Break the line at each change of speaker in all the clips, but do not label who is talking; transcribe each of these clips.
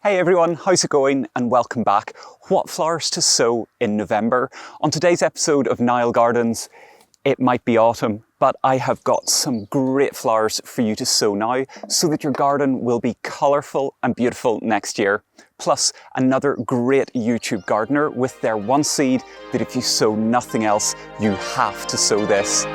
Hey everyone, how's it going and welcome back. What flowers to sow in November? On today's episode of Niall Gardens, it might be autumn, but I have got some great flowers for you to sow now so that your garden will be colourful and beautiful next year. Plus another great YouTube gardener with their one seed that if you sow nothing else, you have to sow this.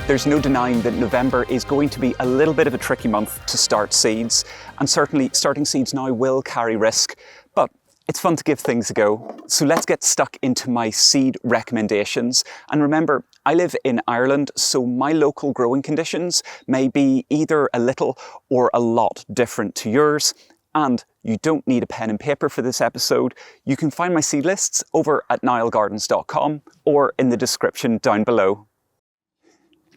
There's no denying that November is going to be a little bit of a tricky month to start seeds, and certainly starting seeds now will carry risk, but it's fun to give things a go. So let's get stuck into my seed recommendations. And remember, I live in Ireland, so my local growing conditions may be either a little or a lot different to yours. And you don't need a pen and paper for this episode. You can find my seed lists over at niallgardens.com or in the description down below.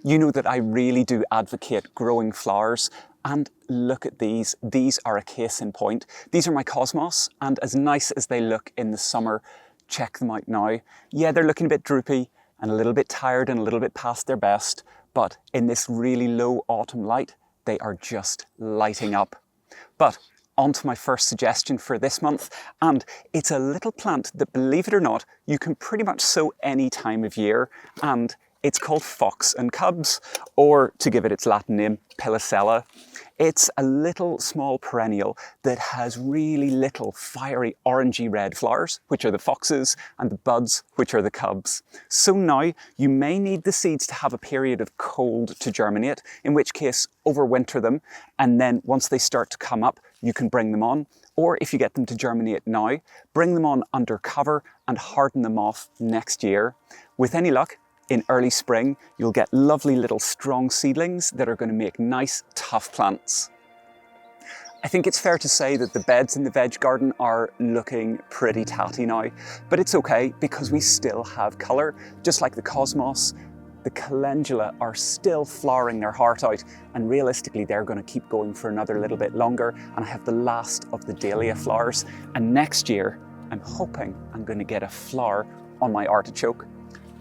You know that I really do advocate growing flowers, and look at these. These are a case in point. These are my cosmos, and as nice as they look in the summer, check them out now. Yeah, they're looking a bit droopy and a little bit tired and a little bit past their best, but in this really low autumn light, they are just lighting up. But on to my first suggestion for this month, and it's a little plant that, believe it or not, you can pretty much sow any time of year, and it's called fox and cubs, or to give it its Latin name, Pilacella. It's a little small perennial that has really little fiery orangey red flowers, which are the foxes, and the buds, which are the cubs. So now you may need the seeds to have a period of cold to germinate, in which case overwinter them, and then once they start to come up, you can bring them on. Or if you get them to germinate now, bring them on under cover and harden them off next year. With any luck, in early spring, you'll get lovely little strong seedlings that are going to make nice, tough plants. I think it's fair to say that the beds in the veg garden are looking pretty tatty now, but it's okay because we still have colour. Just like the cosmos, the calendula are still flowering their heart out, and realistically they're going to keep going for another little bit longer, and I have the last of the dahlia flowers, and next year I'm hoping I'm going to get a flower on my artichoke.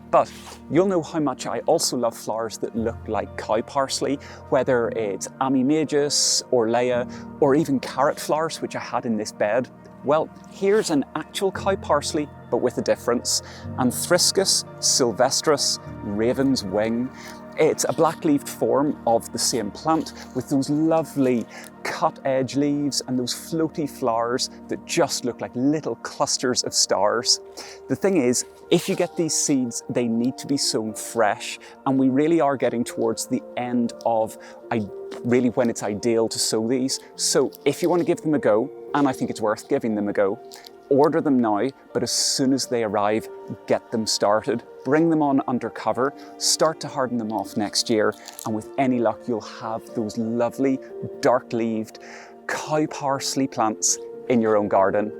But you'll know how much I also love flowers that look like cow parsley, whether it's Amimagus or Leia, or even carrot flowers, which I had in this bed. Well, here's an actual cow parsley, but with a difference. Anthriscus, sylvestris, Ravenswing. It's a black-leaved form of the same plant with those lovely cut-edge leaves and those floaty flowers that just look like little clusters of stars. The thing is, if you get these seeds, they need to be sown fresh, and we really are getting towards the end of really when it's ideal to sow these. So if you want to give them a go, and I think it's worth giving them a go, order them now, but as soon as they arrive, get them started. Bring them on under cover, start to harden them off next year, and with any luck, you'll have those lovely dark-leaved cow parsley plants in your own garden.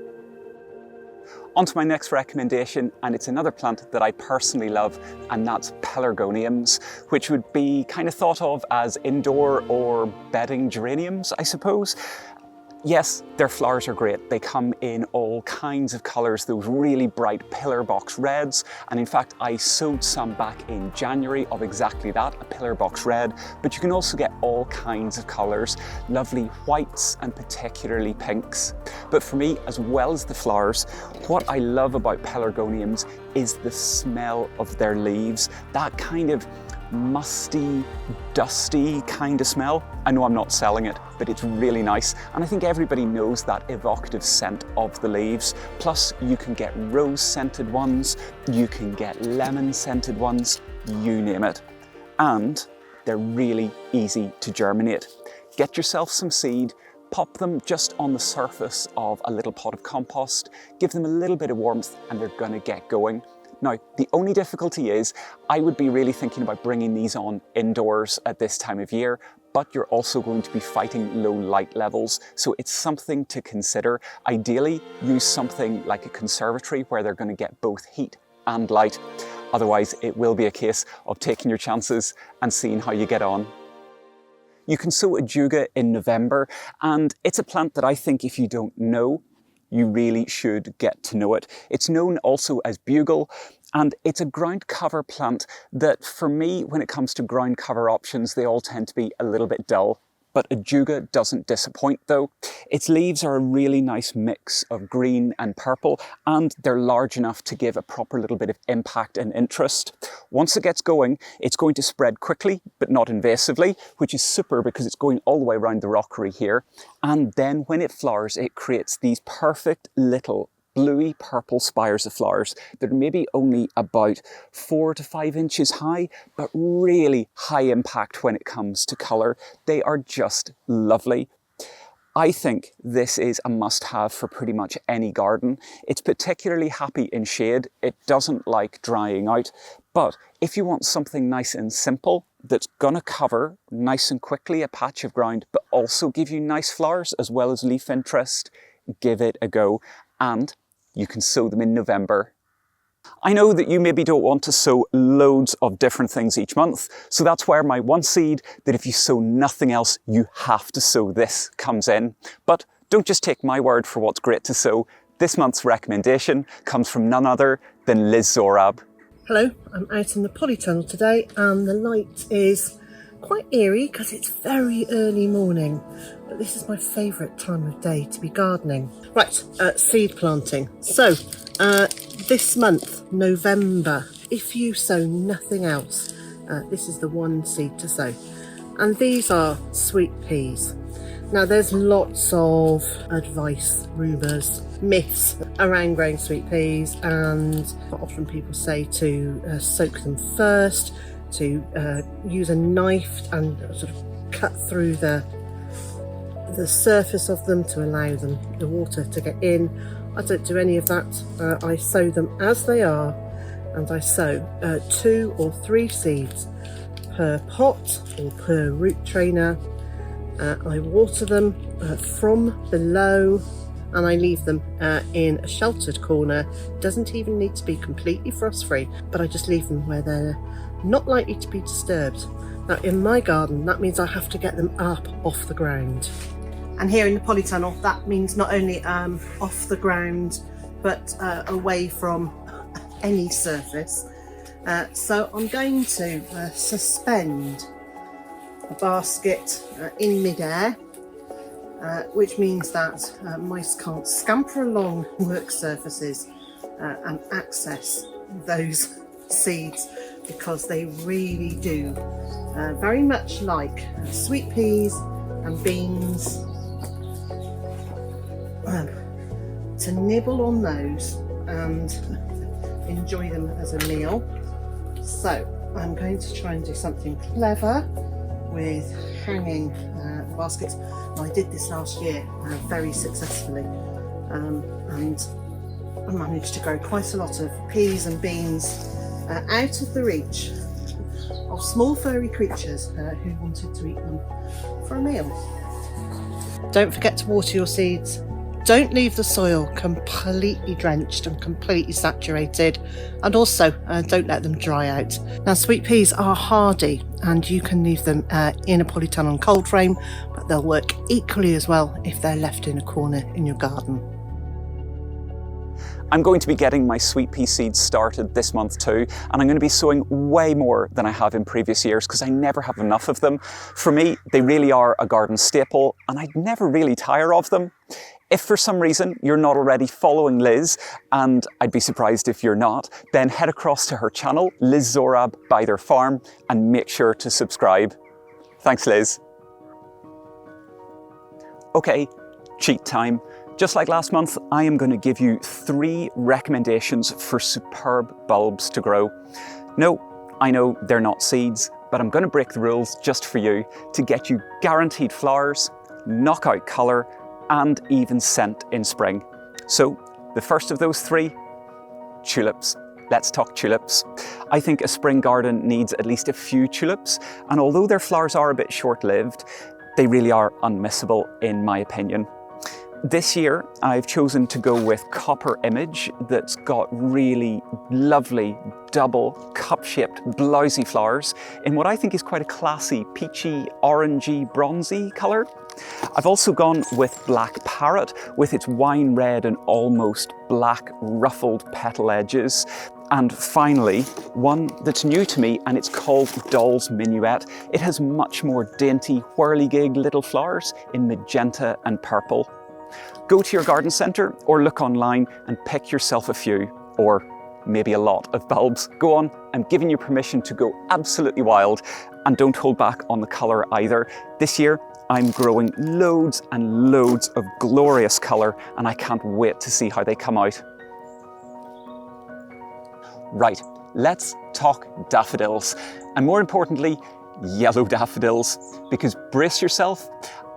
On to my next recommendation, and it's another plant that I personally love, and that's pelargoniums, which would be kind of thought of as indoor or bedding geraniums, I suppose. Yes, their flowers are great. They come in all kinds of colours, those really bright pillar box reds. And in fact, I sowed some back in January of exactly that, a pillar box red. But you can also get all kinds of colours, lovely whites and particularly pinks. But for me, as well as the flowers, what I love about pelargoniums is the smell of their leaves. That kind of musty, dusty kind of smell. I know I'm not selling it, but it's really nice. And I think everybody knows that evocative scent of the leaves. Plus, you can get rose-scented ones, you can get lemon-scented ones, you name it. And they're really easy to germinate. Get yourself some seed, pop them just on the surface of a little pot of compost, give them a little bit of warmth, and they're gonna get going. Now, the only difficulty is I would be really thinking about bringing these on indoors at this time of year, but you're also going to be fighting low light levels, so it's something to consider. Ideally, use something like a conservatory where they're going to get both heat and light. Otherwise, it will be a case of taking your chances and seeing how you get on. You can sow Ajuga in November, and it's a plant that I think if you don't know, you really should get to know it. It's known also as bugle, And it's a ground cover plant that, for me, when it comes to ground cover options, they all tend to be a little bit dull. But Ajuga doesn't disappoint though. Its leaves are a really nice mix of green and purple, and they're large enough to give a proper little bit of impact and interest. Once it gets going, it's going to spread quickly, but not invasively, which is super because it's going all the way around the rockery here. And then when it flowers, it creates these perfect little bluey purple spires of flowers that are maybe only about 4 to 5 inches high, but really high impact when it comes to colour. They are just lovely. I think this is a must-have for pretty much any garden. It's particularly happy in shade. It doesn't like drying out. But if you want something nice and simple that's going to cover nice and quickly a patch of ground, but also give you nice flowers as well as leaf interest, give it a go. And you can sow them in November. I know that you maybe don't want to sow loads of different things each month, so that's where my one seed that if you sow nothing else, you have to sow this comes in. But don't just take my word for what's great to sow. This month's recommendation comes from none other than Liz Zorab.
Hello, I'm out in the polytunnel today and the light is quite eerie because it's very early morning, but this is my favourite time of day to be gardening. Right, seed planting. So this month, November, if you sow nothing else, this is the one seed to sow. And these are sweet peas. Now there's lots of advice, rumours, myths around growing sweet peas, and often people say to soak them first, to use a knife and sort of cut through the surface of them to allow the water to get in. I don't do any of that. I sow them as they are, and I sow 2 or 3 seeds per pot or per root trainer. I water them from below, and I leave them in a sheltered corner. Doesn't even need to be completely frost free, but I just leave them where they're not likely to be disturbed. Now in my garden, that means I have to get them up off the ground. And here in the polytunnel, that means not only off the ground, but away from any surface. So I'm going to suspend a basket in midair, which means that mice can't scamper along work surfaces and access those seeds, because they really do very much like sweet peas and beans, to nibble on those and enjoy them as a meal. So I'm going to try and do something clever with hanging baskets. I did this last year very successfully, and I managed to grow quite a lot of peas and beans out of the reach of small furry creatures who wanted to eat them for a meal. Don't forget to water your seeds. Don't leave the soil completely drenched and completely saturated, and also don't let them dry out. Now sweet peas are hardy, and you can leave them in a polytunnel cold frame, but they'll work equally as well if they're left in a corner in your garden.
I'm going to be getting my sweet pea seeds started this month too, and I'm going to be sowing way more than I have in previous years because I never have enough of them. For me, they really are a garden staple, and I'd never really tire of them. If for some reason you're not already following Liz, and I'd be surprised if you're not, then head across to her channel, Liz Zorab by their farm, and make sure to subscribe. Thanks, Liz. Okay, cheat time. Just like last month, I am going to give you 3 recommendations for superb bulbs to grow. No, I know they're not seeds, but I'm going to break the rules just for you to get you guaranteed flowers, knockout colour, and even scent in spring. So, the first of those 3, tulips. Let's talk tulips. I think a spring garden needs at least a few tulips, and although their flowers are a bit short-lived, they really are unmissable in my opinion. This year, I've chosen to go with Copper Image that's got really lovely double cup-shaped blousy flowers in what I think is quite a classy peachy, orangey, bronzy colour. I've also gone with Black Parrot with its wine red and almost black ruffled petal edges. And finally, one that's new to me, and it's called Doll's Minuet. It has much more dainty, whirligig little flowers in magenta and purple. Go to your garden centre or look online and pick yourself a few, or maybe a lot of bulbs. Go on, I'm giving you permission to go absolutely wild, and don't hold back on the colour either. This year, I'm growing loads and loads of glorious colour, and I can't wait to see how they come out. Right, let's talk daffodils, and more importantly, yellow daffodils, because brace yourself,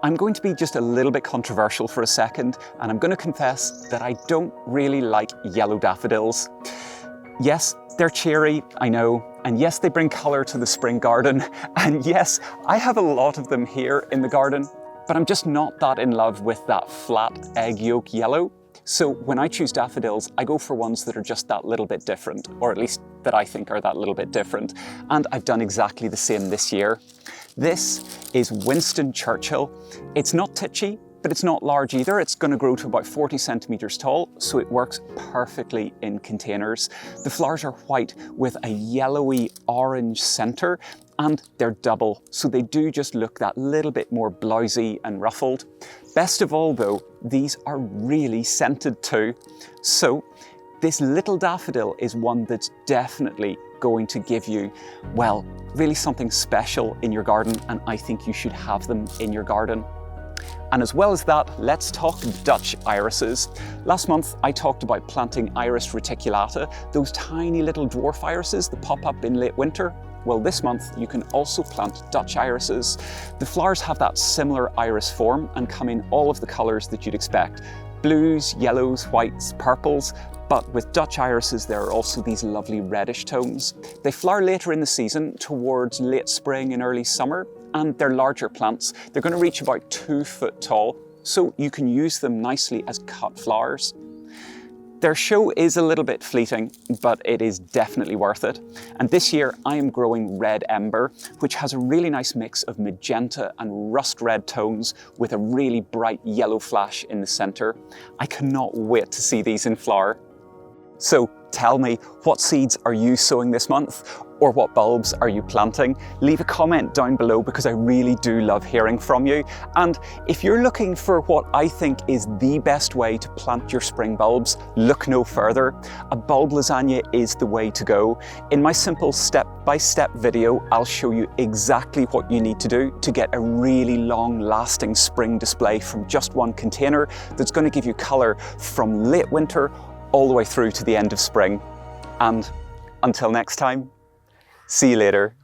I'm going to be just a little bit controversial for a second, and I'm going to confess that I don't really like yellow daffodils. Yes, they're cheery, I know, and yes, they bring colour to the spring garden, and yes, I have a lot of them here in the garden, but I'm just not that in love with that flat egg yolk yellow. So when I choose daffodils, I go for ones that are just that little bit different, or at least that I think are that little bit different. And I've done exactly the same this year. This is Winston Churchill. It's not titchy, but it's not large either. It's going to grow to about 40 centimetres tall, so it works perfectly in containers. The flowers are white with a yellowy orange centre, and they're double, so they do just look that little bit more blousy and ruffled. Best of all though, these are really scented too. So this little daffodil is one that's definitely going to give you, well, really something special in your garden, and I think you should have them in your garden. And as well as that, let's talk Dutch irises. Last month, I talked about planting Iris reticulata, those tiny little dwarf irises that pop up in late winter. Well, this month, you can also plant Dutch irises. The flowers have that similar iris form and come in all of the colours that you'd expect. Blues, yellows, whites, purples, but with Dutch irises, there are also these lovely reddish tones. They flower later in the season, towards late spring and early summer, and they're larger plants. They're going to reach about 2 foot tall, so you can use them nicely as cut flowers. Their show is a little bit fleeting, but it is definitely worth it. And this year I am growing Red Ember, which has a really nice mix of magenta and rust red tones with a really bright yellow flash in the centre. I cannot wait to see these in flower. So tell me, what seeds are you sowing this month? Or what bulbs are you planting? Leave a comment down below because I really do love hearing from you. And if you're looking for what I think is the best way to plant your spring bulbs, look no further. A bulb lasagna is the way to go. In my simple step-by-step video, I'll show you exactly what you need to do to get a really long-lasting spring display from just one container that's going to give you colour from late winter all the way through to the end of spring. And until next time, see you later.